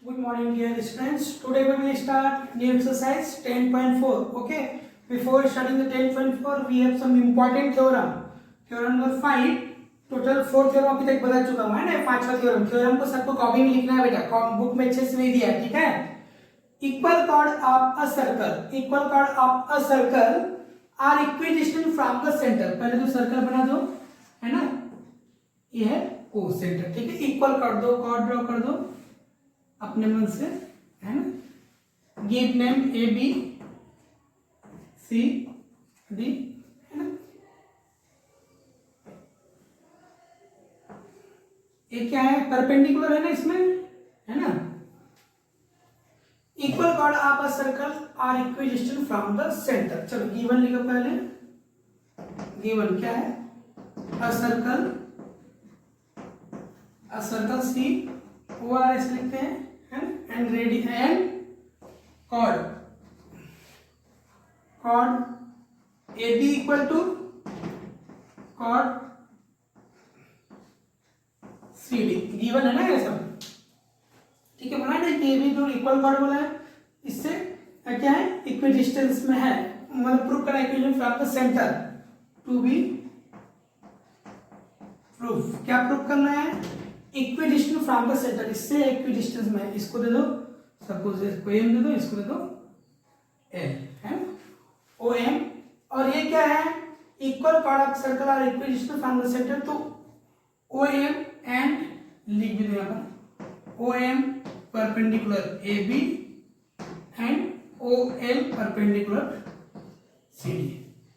Good morning, dear students. Today we will start new exercise 10.4. Okay. Before starting the 10.4, we have some important theorem. Theorem number 5. Total 4 theorem अभी तक बता चुका हूँ, है ना। 5वां थ्योरम थ्योरम को सबको कॉपी में लिखना है बेटा, बुक में अच्छे से नहीं दिया है, ठीक है। Equal chord of a circle are equidistant from the centre. पहले तो सर्कल बना दो, है ना। ये है ओ सेंटर, ठीक है। इक्वल कॉर्ड ड्रॉ कर दो अपने मन से, है ना। Give name A B C D, है ना। ये क्या है, परपेंडिकुलर है ना इसमें, है ना। Equal chord of a circle are equidistant from the centre. चलो गिवन लिखो पहले। गिवन क्या है, a circle C O R S लिखते हैं, and ready and chord AB equal to chord CD given है ना ये सब, ठीक है। बोला है ना कि AB तो इक्वल कॉर्ड बोला है, इससे क्या है, इक्वल डिस्टेंस में है, मतलब प्रूफ करना equation from the centre to be proof. क्या प्रूफ करना है, इक्विडिस्टेंट फ्रॉम द सेंटर, इससे इक्विडिस्टेंस में। इसको दे दो, सपोज इसको एम दे दो, इसको दे दो एल, है ओ एम। और ये क्या है, equal chord of circle are equidistant from the centre, तो ओ एम एंड लिख भी दो यहाँ पर, O M perpendicular A B and O L perpendicular C D,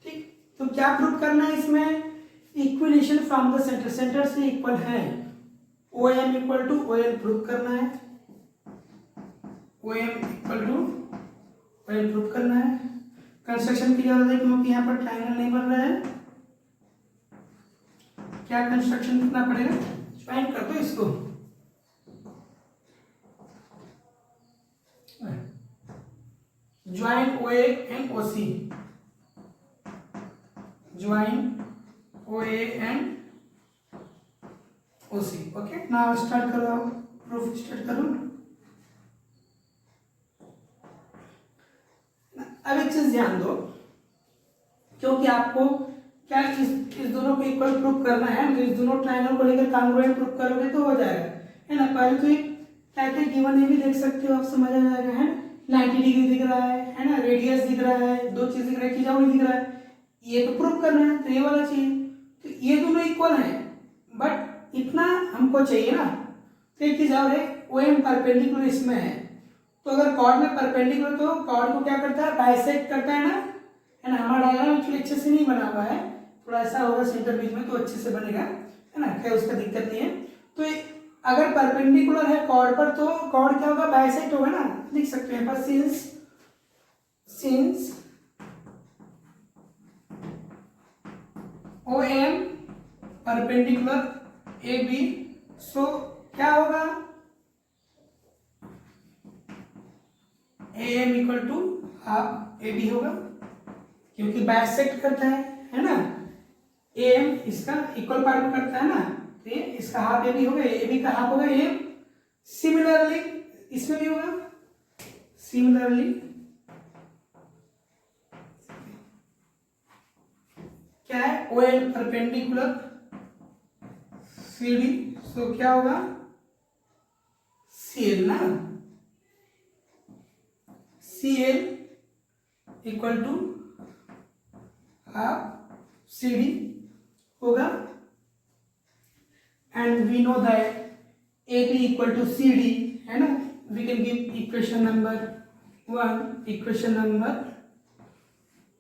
ठीक। तो क्या प्रूफ करना है इसमें, equidistant from the centre, centre से इक्वल है। O M equal to O L proof करना है, O M equal to O L proof करना है। कंस्ट्रक्शन की जरूरत है क्योंकि यहाँ पर ट्रायंगल नहीं बन रहा है। क्या कंस्ट्रक्शन करना पड़ेगा, ज्वाइन कर दो इसको, join O A and O C, join O A and O C. Okay, now start करो, प्रूफ स्टार्ट करो। अब एक चीज ध्यान दो, क्योंकि आपको क्या इस दोनों को इक्वल प्रूफ करना है, तो इस दोनों ट्रायंगल को लेकर कांग्रुएंट प्रूफ करोगे तो हो जाएगा, है ना। पहले तो क्या क्या गिवन ये भी देख सकते हो, आप समझ आ जाएगा, है। 90 डिग्री दिख रहा है ना, रेडियस दिख रहा है, दो चीज दिख रहा है, खिंचाव नहीं दिख रहा है, ये तो प्रूफ करना है, तो ये वाला चाहिए। तो ये दोनों इक्वल है, बट इतना हमको चाहिए ना। तो एक चीज और है, ओ एम परपेंडिकुलर इसमें है, तो अगर कॉर्ड में परपेंडिकुलर, तो कॉर्ड को क्या करता है, बाइसेक्ट करता है ना, है ना। हमारा डायग्राम एक्चुअली अच्छे से नहीं बना हुआ है, थोड़ा ऐसा होगा सेंटर बीच में, तो अच्छे से बनेगा, है ना, क्या उसका दिक्कत नहीं है। तो अगर परपेंडिकुलर है कॉर्ड पर, तो कॉर्ड क्या होगा, बाइसेक्ट होगा ना। लिख सकते हैं पर since O M perpendicular A B, so क्या होगा, A M equal to half A B होगा, क्योंकि बाइसेक्ट करता है ना। ए एम इसका इक्वल पार्ट में करता है ना, तो ये इसका हाफ ए बी होगा, ए बी का हाफ होगा ए एम। सिमिलरली इसमें भी होगा, सिमिलरली क्या है, O L perpendicular C D, so क्या होगा, सी एल ना, C L equal to half C D होगा। And we know that A B equal to C D, है ना। We can give equation number 1, equation number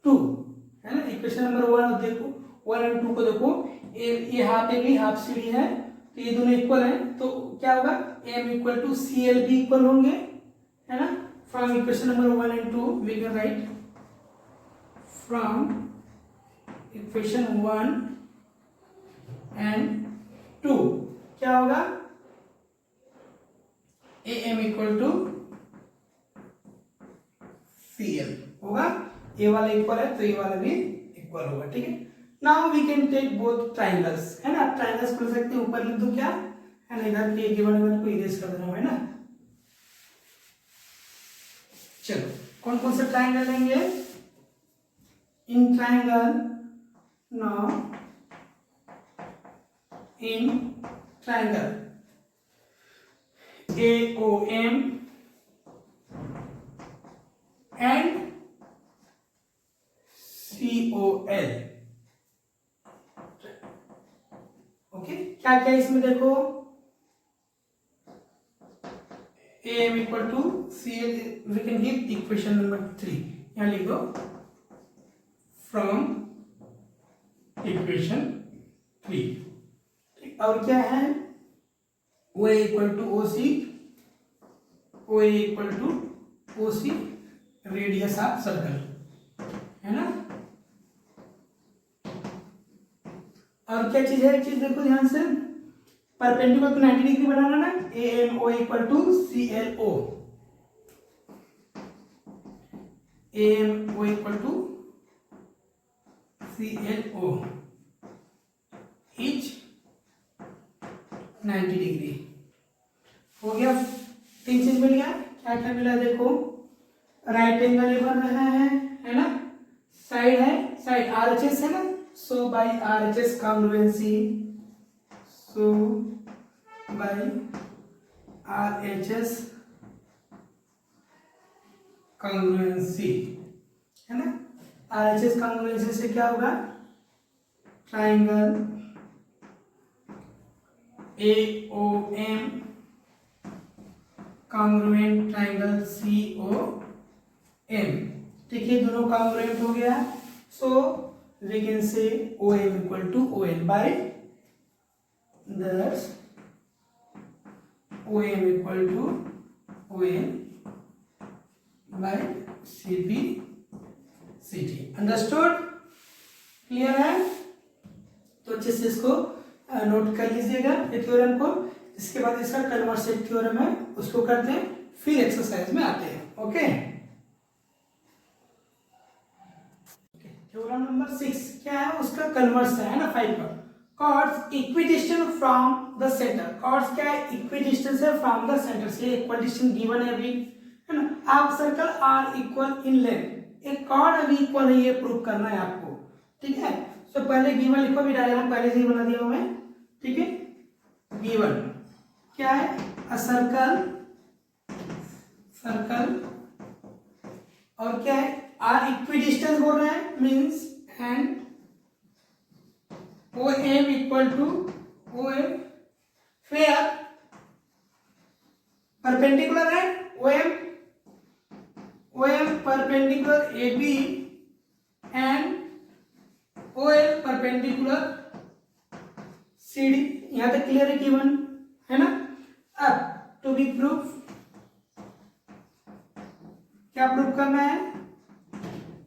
2, है ना। Equation number 1 देखो, 1 और 2 को देखो, ये half A B half C D है, तो ये दोनों इक्वल हैं, तो क्या होगा, M equal to C L B equal होंगे, है ना। From equation number 1 and 2 we can write, from equation 1 and 2 क्या होगा, A M equal to C L होगा। ये वाला इक्वल है तो ये वाला भी इक्वल होगा, ठीक है। Now we can take both triangles, है ना। ट्राइंगल्स कर सकते हैं, ऊपर लिख दो क्या, है ना, इधर के गिवन वन को इरेज कर देना है ना। चलो कौन कौन से ट्राइंगल लेंगे in triangle now in triangle AOM and COL। Okay क्या क्या इसमें देखो AM equal to CL we can give equation number 3 यहां लिख दो फ्रॉम इक्वेशन 3। और क्या है OA equal to OC OA equal to OC radius of circle है ना। और क्या चीज है एक चीज देखो ध्यान से परपेंडिकुलर तो 90 डिग्री बनाना ना AMO equal to CLO AMO equal to CLO each 90 degree हो गया। 3 चीज मिल गया क्या क्या मिला देखो राइट एंगल बन रहा है ना साइड है साइड RHS है ना so by RHS congruency so by RHS congruency है ना। RHS कॉन्ग्रुएंसी से क्या होगा triangle AOM congruent triangle COM ठीक है दोनों कॉन्ग्रुएंट हो गया so we can say OM equal to OL by thus OM equal to OL by CP CT understood clear है तो अच्छे से इसको नोट कर लीजिएगा ये थ्योरम को। इसके बाद इसका कन्वर्सेट थ्योरम है उसको करते हैं फिर एक्सरसाइज में आते हैं। ओके थ्योरम नंबर 6 क्या है उसका कन्वर्स है ना 5 का chords equidistant from the centre. Chords क्या है इक्विडिस्टेंस है फ्रॉम द सेंटर से इक्वल डिस्टेंस गिवन है अभी है ना। आप circle are equal in length एक कॉर्ड अभी इक्वल है ये प्रूव करना है आपको ठीक है। तो पहले गिवन लिखो भी डायग्राम पहले से ही बना दिया हूं मैं ठीक है। गिवन क्या है अ सर्कल सर्कल और क्या है आर इक्विडिस्टेंस बोल रहे हैं means and OM equal to OM फेयर परपेंडिकुलर है OM perpendicular AB and OL perpendicular CD यहां तक क्लियर है गिवन है ना। अब टू बी प्रूफ क्या प्रूफ करना है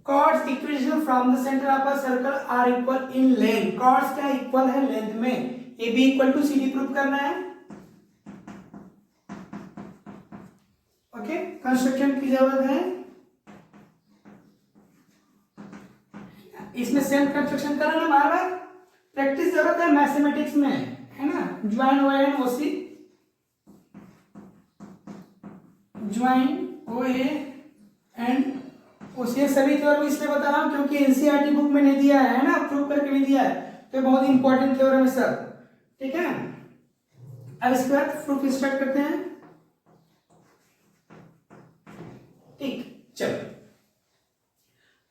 chords equidistance from the centre of a circle are equal in length. Chords क्या इक्वल है लेंथ में AB equal to CD proof करना है। ओके कंस्ट्रक्शन की जरूरत है इसमें सेम कंस्ट्रक्शन करना ना बार बार प्रैक्टिस जरूरत है मैथमेटिक्स में है ना। Join ON OC join OA and OC सभी थ्योरम इसलिए बता रहा हूं क्योंकि NCERT बुक में नहीं दिया है ना प्रूव करके नहीं दिया है तो बहुत इंपॉर्टेंट थ्योरम है सब ठीक है। अब इसके बाद प्रूफ स्टार्ट करते हैं ठीक चलो।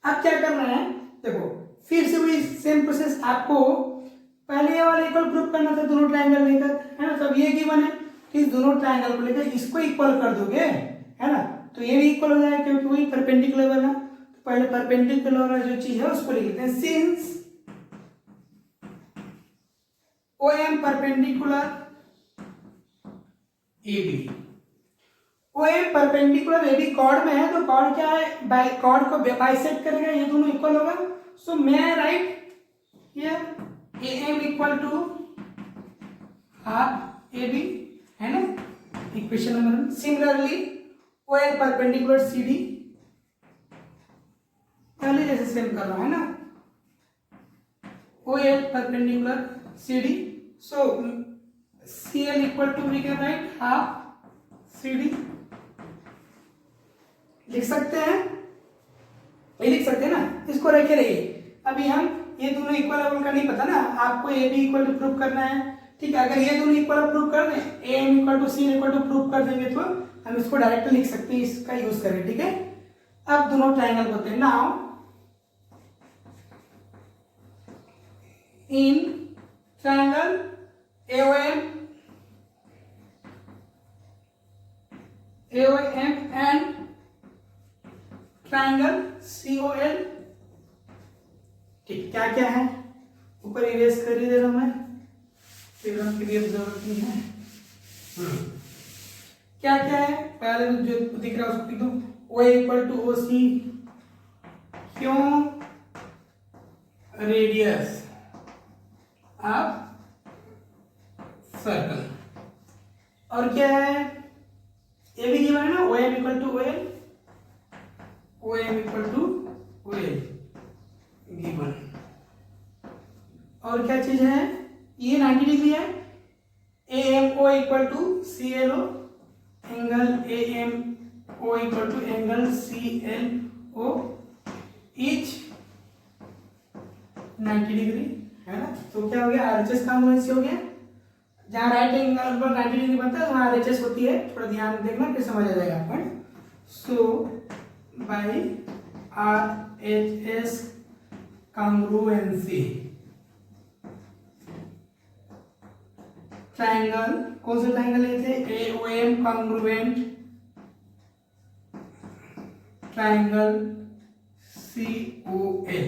अब क्या करना है देखो फिर से वही सेम प्रोसेस आपको पहले ये वाला इक्वल प्रूफ करना था दोनों ट्रायंगल लेकर है ना। तो अब ये गिवन है कि दोनों ट्रायंगल को लेकर इसको इक्वल कर दोगे है ना तो ये भी इक्वल हो जाएगा क्योंकि वही परपेंडिकुलर बना। तो पहले परपेंडिकुलर वाला जो चीज है उसको लिख लेते हैं since OM perpendicular AB OM perpendicular AB chord में है तो कॉर्ड क्या है बाय कॉर्ड को बाइसेक्ट करेगा ये दोनों इक्वल होगा। सो मैं right here AM equal to half AB है ना equation number. Similarly OL perpendicular CD पहले जैसे सेम कर रहा है ना OL perpendicular CD so CL equal to we can write half CD लिख सकते हैं, ये लिख सकते हैं ना, इसको रखे रहिए। अभी हम ये दोनों इक्वल का नहीं पता ना, आपको A B equal to prove करना है, ठीक है। अगर ये दोनों इक्वल प्रूव कर दें, A M equal to C equal to prove कर देंगे तो हम इसको डायरेक्ट लिख सकते हैं, इसका यूज करें, ठीक है। अब दोनों ट्रायंगल होते हैं। Now in triangle AOM and triangle COL, ठीक, क्या क्या है ऊपर इरेज कर ही दे रहा हूं मैं, विवरण की भी अब जरूरत नहीं है। क्या क्या है, पहले जो दिख रहा है उसको लिख दो, O इक्वल टू OC, क्यों रेडियस ऑफ सर्कल, और क्या है ये भी गिवन है ना, OM equal to OL, OM equal to OL given, और क्या चीज है, ये 90 डिग्री है, AMO equal to CLO, angle AMO equal to angle CLO each 90 degree, है ना। तो क्या हो गया, RHS कॉन्ग्रुएंसी हो गया, जहाँ राइट एंगल पर 90 डिग्री बनता है वहाँ RHS होती है, थोड़ा ध्यान देखना फिर समझ आ जाएगा आपको। So by RHS congruency triangle, कौन से ट्रायंगल लेते हैं, AOM congruent triangle COL,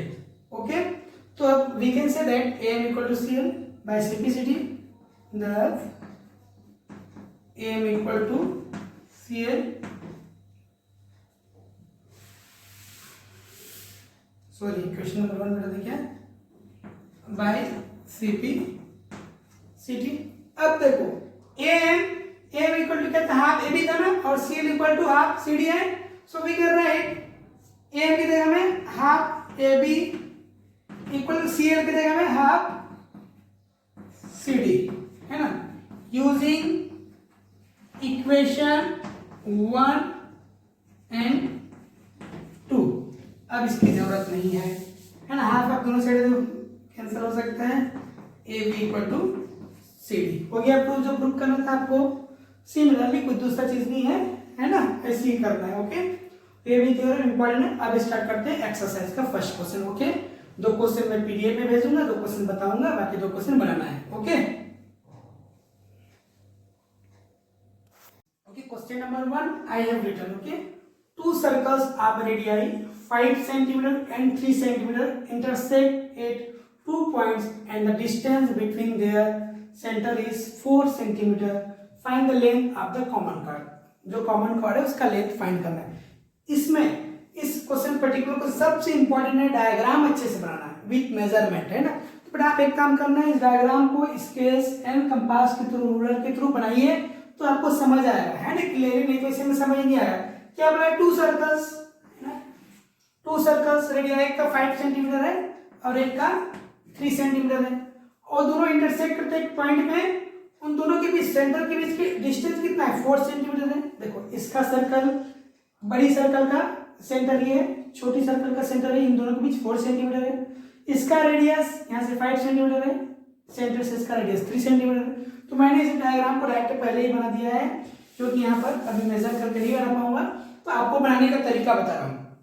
okay. तो अब we can say that AM equal to CL by simplicity, thus AM equal to CL, sorry question number 1 बेटा देखिए, बाय CP/CT। अब देखो AM इक्वल टू क्या था, हाफ AB था ना, और CL equal to half CD है, so we can write AM की जगह में half AB equal to CL की जगह में हाफ CD, है ना, यूजिंग इक्वेशन 1 एंड 2। अब इसकी जरूरत नहीं है ना, हाफ आप दोनों साइड कैंसिल हो सकते हैं, AB इक्वल टू CD हो गया प्रूफ, जो प्रूफ करना था आपको। सिमिलरली कुछ दूसरा चीज नहीं है ना, ऐसे ही करना है, ओके। ये भी थ्योरम इंपॉर्टेंट है। अब स्टार्ट करते हैं एक्सरसाइज का फर्स्ट क्वेश्चन, ओके। 2 क्वेश्चन मैं PDF में भेजूंगा, 2 क्वेश्चन बताऊंगा, बाकी 2 क्वेश्चन बनाना है, okay. Question number 1 I have written, okay, 2 circles of radii 5 cm and 3 cm intersect at 2 points and the distance between their center is 4 cm. Find the length of the common chord. जो common chord है उसका length find करना है। इसमें इस question particular को सबसे important है डायग्राम अच्छे से बनाना है विथ मेजरमेंट, है ना। तो बेटा आप एक काम करना है, इस डायग्राम को स्केल एंड कंपास के थ्रू, रूलर के थ्रू बनाइए तो आपको समझ आएगा, है ना, क्लियरली, नहीं तो इसे में समझ नहीं आएगा। क्या बोला है, 2 सर्कल्स, है ना, 2 सर्कल्स रेडियस, एक का 5 सेंटीमीटर है और एक का 3 सेंटीमीटर है, और दोनों इंटरसेक्ट करते एक पॉइंट में, उन दोनों के बीच, सेंटर के बीच की डिस्टेंस कितना है, 4 सेंटीमीटर है। देखो इसका सर्कल, बड़ी सर्कल का सेंटर ये है, छोटी सर्कल का सेंटर है, इन दोनों के बीच 4 सेंटीमीटर है। इसका रेडियस यहाँ से 5 सेंटीमीटर है, सेंटर से इसका रेडियस 3 सेंटीमीटर है। तो मैंने इस डायग्राम को डायरेक्ट पहले ही बना दिया है, क्योंकि यहाँ पर अभी मेजर करके नहीं बना पाऊंगा, तो आपको बनाने का तरीका बता रहा हूँ,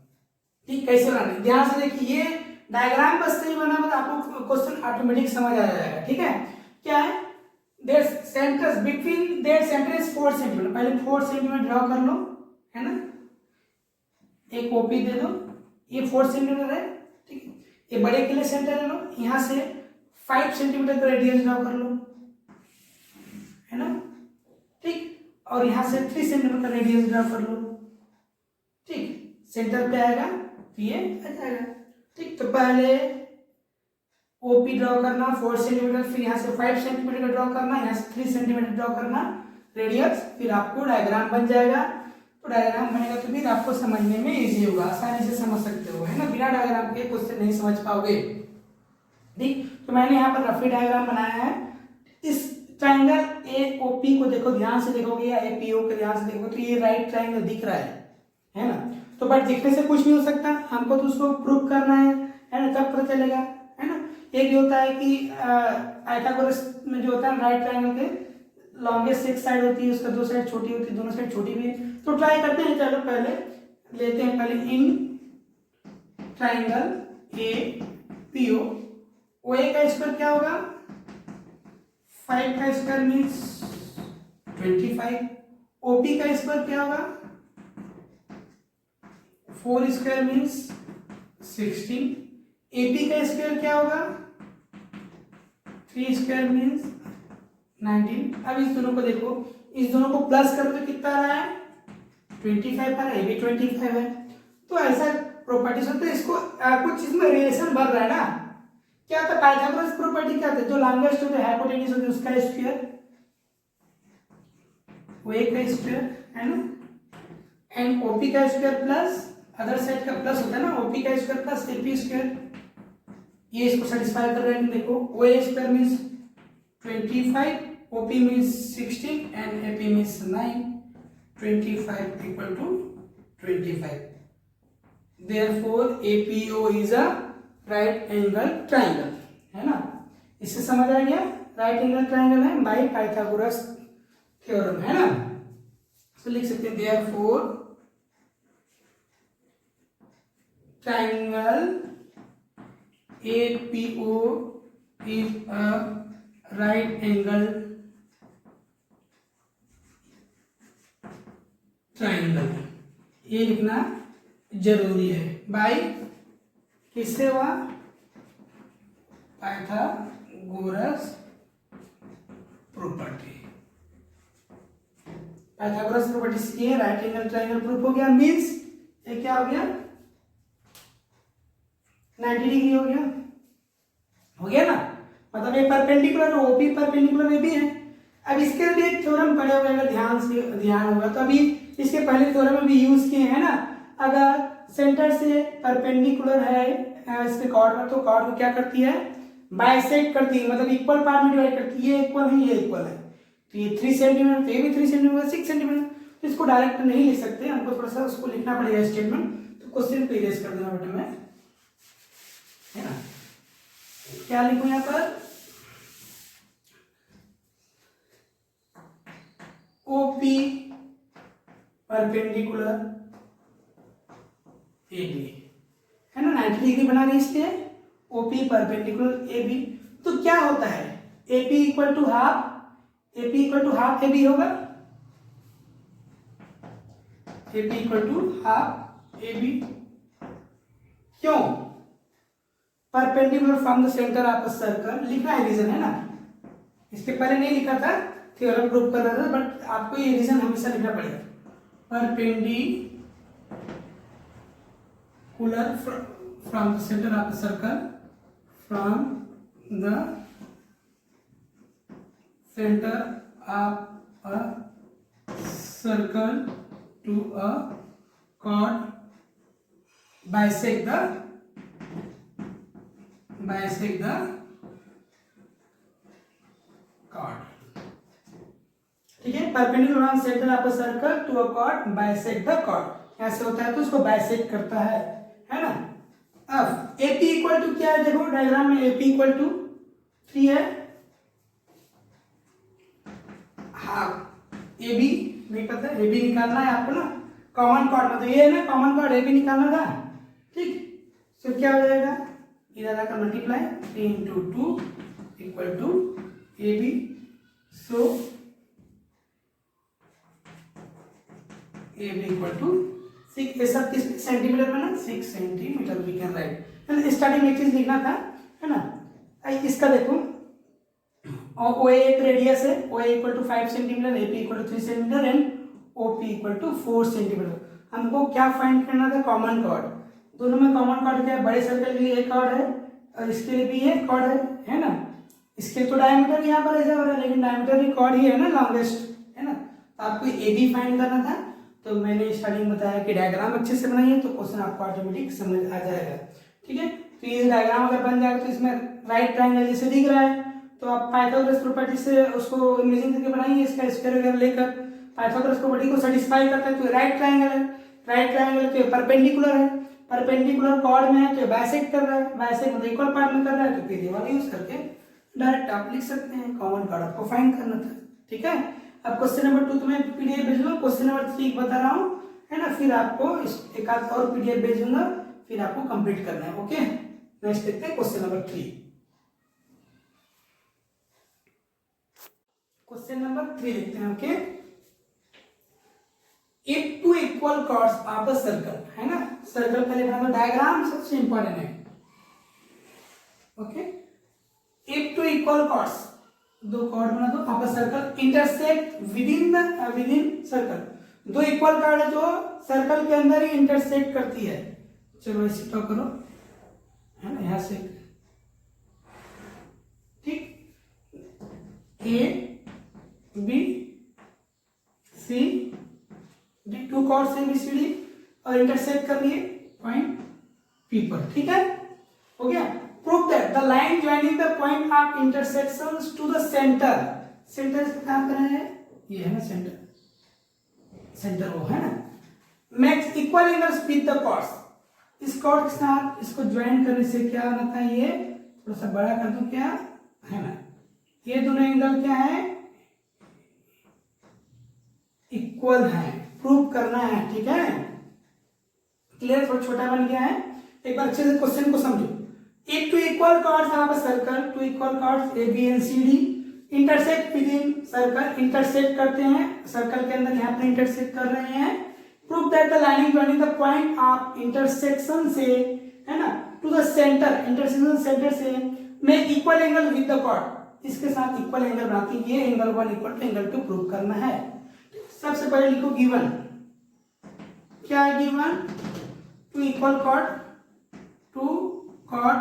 ठीक, कैसे बनाना है। ध्यान से देखिए, ये डायग्राम बस सही बना तो आपको क्वेश्चन ऑटोमेटिक समझ आ जाएगा, ठीक है। क्या है, there centres between their centre is 4 centimetre, पहले 4 सेंटीमीटर ड्रॉ कर लो, है ना, एक ओपी दे दो, ये 4 सेंटीमीटर है, ठीक है। ये बड़े के लिए सेंटर ले लो, यहाँ से 5 सेंटीमीटर का रेडियस ड्रॉ कर लो, है ना, ठीक, और यहाँ से 3 सेंटीमीटर का रेडियस ड्रॉ कर लो, ठीक, सेंटर पे आएगा तो ये आ जाएगा, ठीक। तो पहले ओपी ड्रॉ करना 4 सेंटीमीटर, फिर यहाँ से 5 सेंटीमीटर का ड्रॉ करना, यहाँ से 3 सेंटीमीटर ड्रॉ करना रेडियस, फिर आपको डायग्राम बन जाएगा। तो डायग्राम बनेगा तो फिर आपको समझने में इजी होगा, आसानी से समझ सकते हो, है ना, बिना डायग्राम के क्वेश्चन नहीं समझ पाओगे, ठीक। तो मैंने यहाँ पर रफी डायग्राम बनाया है। इस ट्रायंगल AOP को देखो, ध्यान से देखोगे, या APO को ध्यान से देखोगे तो ये राइट ट्रायंगल दिख रहा है ना। तो बट दिखने से कुछ नहीं हो सकता, हमको तो उसको प्रूव करना है ना, तब पता चलेगा, है ना। एक भी होता है कि पाइथागोरस में जो होता है राइट ट्रायंगल के लॉन्गेस्ट एक साइड होती है, उसका दो साइड छोटी होती है, दोनों साइड छोटी भी है। तो ट्राई करते हैं, चलो पहले लेते हैं, पहले in triangle A P O ए का स्क्वायर क्या होगा, 5 का स्क्वायर मीन्स 25, ओपी का स्क्वायर क्या होगा, 4 स्क्वायर मीन्स 16, एपी का स्क्वायर क्या होगा, 3 स्क्वायर मीन्स 19। अब इस दोनों को देखो, इस दोनों को प्लस कर तो कितना आ रहा है, 25 आ रहा है, ये भी 25 है। तो ऐसा प्रॉपर्टीज होता है, इसको कुछ इसमें रिलेशन बढ़ रहा है ना। क्या था पाइथागोरस प्रॉपर्टी, क्या था, जो लॉन्गेस्ट होता है हाइपोटेन्यूज होता है उसका स्क्वायर, वो एक का स्क्वायर है ना, एंड ओपी का स्क्वायर प्लस अदर साइड का प्लस होता है ना, ओपी का स्क्वायर प्लस एपी स्क्वायर, ये इसको सेटिस्फाई कर रहे हैं। देखो O A square means 25, OP means 16 and AP means 9, 25 equal to 25। Therefore APO is a right angle triangle, है ना। इससे समझ आ गया, राइट एंगल ट्राइंगल है बाय पाइथागोरस थ्योरम, है ना। तो लिख सकते हैं therefore triangle APO is a right angle triangle, ये लिखना जरूरी है। बाय किससे हुआ, पाइथागोरस प्रॉपर्टी, पाइथागोरस प्रॉपर्टी से राइट एंगल ट्रायंगल प्रूफ हो गया। मींस ये क्या हो गया, 90 डिग्री हो गया, हो गया ना, मतलब ये परपेंडिकुलर, ओपी परपेंडिकुलर ये भी है। अब इसके लिए एक थ्योरम पढ़े हुए, अगर ध्यान होगा तो अभी इसके पहले थ्योरम में भी यूज किए हैं ना। अगर सेंटर से परपेंडिकुलर है इसके कॉर्ड में, तो कॉर्ड को क्या करती है, बाइसेक्ट करती है, मतलब इक्वल पार्ट में डिवाइड करती है। ये इक्वल है, ये इक्वल है, तो ये 3 सेंटीमीटर, तो ये भी 3 सेंटीमीटर, 6 सेंटीमीटर। तो इसको डायरेक्ट नहीं लिख सकते, हमको थोड़ा सा उसको लिखना पड़ेगा स्टेटमेंट। तो क्वेश्चन को इरेज कर देना बेटा में, है ना। क्या लिखूं यहाँ पर, ओपी परपेंडिकुलर ए बी, है ना, 90 डिग्री बना रही इसलिए ओपी परपेंडिकुलर ए बी। तो क्या होता है, AP equal to half, AP equal to half A B होगा, AP equal to half A B. क्यों, perpendicular from the centre of a circle, लिखना है रीजन, है ना। इसके पहले नहीं लिखा था, थ्योरम प्रूव कर रहा था, बट आपको ये रीजन हमेशा लिखना पड़ेगा। Perpendicular from the center of the circle, from the center of a circle to a chord, bisect the chord, ठीक है। Perpendicular from centre of a circle to a chord, bisect the chord, ऐसे होता है तो उसको bisect करता है ना। अब AP इक्वल टू क्या है, देखो डायग्राम में AP इक्वल टू 3 है, हाफ AB नहीं पता, AB निकालना है आपको ना, कॉमन कॉर्ड मतलब ये है ना, कॉमन कॉर्ड AB निकालना था, ठीक। तो क्या हो जाएगा, इधर आकर multiply 3 into 2 equal to AB। So AB equal to 6, ये सब किस सेंटीमीटर में ना, 6 सेंटीमीटर वी कैन राइट, है ना। स्टार्टिंग में चीज लिखना था, है ना। इसका देखो, ओ ए एक रेडियस है, O A equal to 5 centimetre, A P equal to 3 centimetre and O P equal to 4 centimetre. हमको क्या फाइंड करना था, कॉमन कॉर्ड। दोनों में कॉमन कॉर्ड क्या है, बड़े सर्कल के लिए एक कॉर्ड है और इसके लिए भी एक कॉर्ड है ना। इसके तो डायमीटर यहाँ पर ऐसा हो रहा है, लेकिन डायमीटर भी कॉर्ड ही है ना, लॉन्गेस्ट, है ना। तो आपको ए बी फाइंड करना था। तो मैंने स्टार्टिंग में बताया कि डायग्राम अच्छे से बनाइए तो क्वेश्चन आपको ऑटोमेटिक समझ आ जाएगा, ठीक है। तो ये डायग्राम अगर बन जाएगा तो इसमें राइट ट्रायंगल जैसे दिख रहा है, तो आप पाइथागोरस प्रॉपर्टी से उसको इमेजिन करके बनाइए, इसका स्क्वायर वगैरह लेकर पाइथागोरस प्रॉपर्टी को सेटिस्फाई करता है तो राइट ट्रायंगल है। राइट ट्रायंगल तो परपेंडिकुलर है, परपेंडिकुलर कॉर्ड में है तो बाइसेक्ट कर रहा है, बाइसेक्ट मतलब इक्वल पार्ट में कर रहा है तो फिर ये वाला यूज करके डायरेक्ट आप लिख सकते हैं। कॉमन कॉर्ड आपको फाइंड करना था, ठीक है। अब क्वेश्चन नंबर 2 तुम्हें पीडीएफ भेजूंगा, क्वेश्चन नंबर 3 बता रहा हूँ, है ना, फिर आपको एक आध और पीडीएफ भेजूंगा, फिर आपको कंप्लीट करना है। ओके, नेक्स्ट देखते हैं क्वेश्चन नंबर 3। क्वेश्चन नंबर 3 देखते हैं। Okay, if two equal chords of the circle, है ना, सर्कल पहले बना दो, डायग्राम सबसे इंपॉर्टेंट है। Okay, if two equal chords, दो कॉर्ड बना दो of a circle intersect within circle, दो इक्वल कॉर्ड है जो सर्कल के अंदर ही इंटरसेक्ट करती है। चलो इसे ड्रॉ करो, है ना, यहां से, ठीक, A B C D, two chords A B C D और इंटरसेक्ट कर लिए पॉइंट पी पर, ठीक है, हो गया। Prove that the line joining the point of intersections to the centre, centre से कहां पर है, ये है ना सेंटर, सेंटर वो है ना, makes equal angles with the chords, इस कॉर्ड के साथ इसको ज्वाइन करने से क्या होना था, ये थोड़ा सा बड़ा कर दूं क्या, है ना, ये दोनों एंगल क्या है, इक्वल है, प्रूव करना है, ठीक है, क्लियर, थोड़ा छोटा बन गया है। एक बार अच्छे से क्वेश्चन को समझो। If two equal chords of a circle, two equal chords A B and C D intersect within circle, intersect करते हैं सर्कल के अंदर, यहाँ पर इंटरसेक्ट कर रहे हैं, prove that the line joining the point of intersection से, है ना, to the centre, intersection centre से में equal angle with the chord, इसके साथ इक्वल एंगल बनाती है, ये angle 1 equal to angle 2 prove करना है। सबसे पहले लिखो गिवन, क्या है given, two equal chord, two chord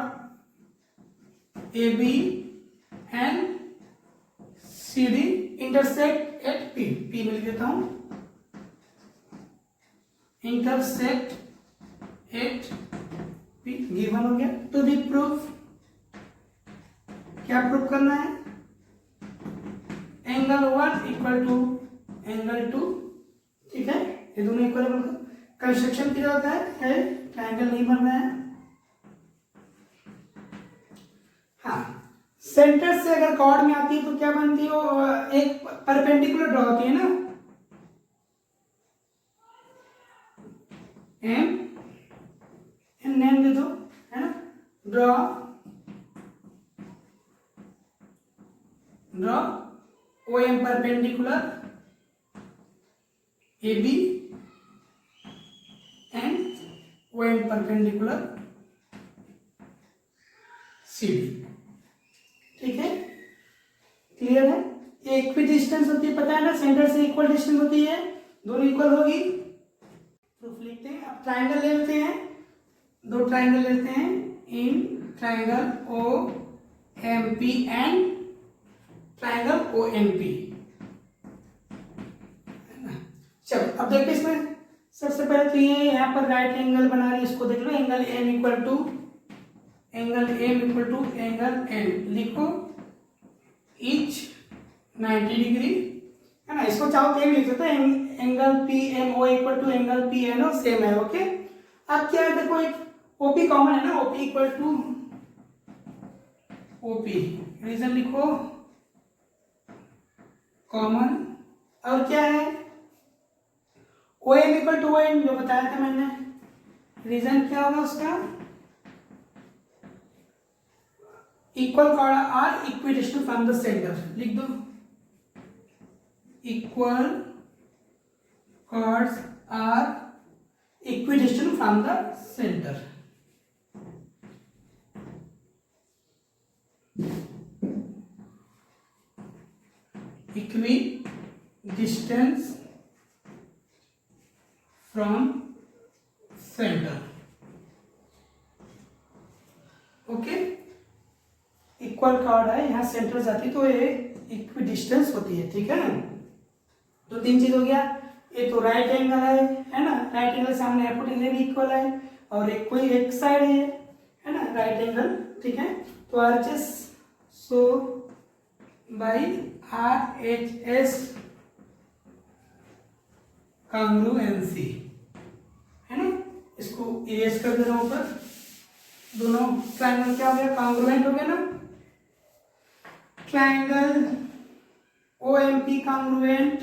A B and C D intersect at P, P में लिख देता हूं, इंटरसेक्ट एट पी, गिवन हो गया। टू बी प्रूफ, क्या प्रूफ करना है, एंगल 1 इक्वल टू एंगल 2, ठीक है, ये दोनों इक्वल है। कंस्ट्रक्शन क्या होता है, ट्रायंगल नहीं बन रहा है, हाँ, सेंटर से अगर कॉर्ड में आती है तो क्या बनती है, वो एक परपेंडिकुलर ड्रॉ होती है ना, एम नेम दे दो, है ना, draw O M perpendicular A B and O M perpendicular C D, ठीक है, क्लियर है। ये इक्वी डिस्टेंस होती है, पता है ना, सेंटर से इक्वल डिस्टेंस होती है, दोनों इक्वल होगी, प्रूफ लिखते हैं। अब ट्रायंगल ले लेते हैं, दो ट्रायंगल लेते हैं, in triangle O M P and triangle O N P, चलो अब देखो इसमें सबसे पहले तो ये यहाँ पर राइट एंगल बना रही है, इसको देख लो, angle M equal to angle angle N, लिखो ईच 90 डिग्री, है ना, इसको चाहो तो लिख सकते हैं, angle P M O equal to angle P N O same है। ओके, अब क्या है, देखो एक ओपी कॉमन है ना, OP equal to OP, reason लिखो कॉमन, और क्या है, O M equal to O N, जो बताया था मैंने, रीजन क्या होगा उसका, equal chord are equidistant from the centre, लिख दो, equal chords are equidistant from the centre, equidistance from centre, okay, equal chord है, यहाँ सेंटर जाती तो ये इक्वी डिस्टेंस होती है, ठीक है ना। तो तीन चीज हो गया, ये तो राइट एंगल है ना, राइट एंगल सामने एपोटिले भी इक्वल है, और एक कोई एक साइड है ना राइट एंगल, ठीक है। तो RHS so by RHS congruency, erase कर दे रहा हूं ऊपर। दोनों ट्रायंगल क्या हो गया, कॉन्ग्रुएंट हो गया ना। Triangle OMP congruent,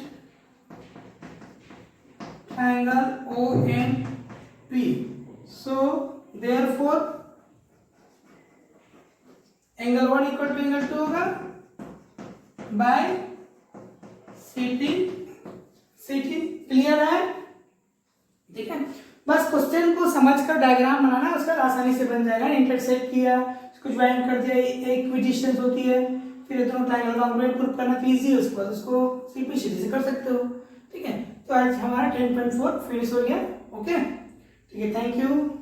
triangle OMP, so therefore angle 1 equal to angle 2 होगा by CT। क्लियर है? ठीक है, बस क्वेश्चन को समझकर डायग्राम बनाना, उसका आसानी से बन जाएगा। इंटरसेक्ट किया, इसको ज्वाइन कर दिया, एक डिस्टेंस होती है, फिर दोनों ट्रायंगल कॉन्ग्रुएंट प्रूफ करना तो इजी है, उसको उसको सिंपलिसिटी से कर सकते हो। ठीक है, तो आज हमारा 10.4 फिनिश हो गया। ओके, ठीक है, थैंक यू।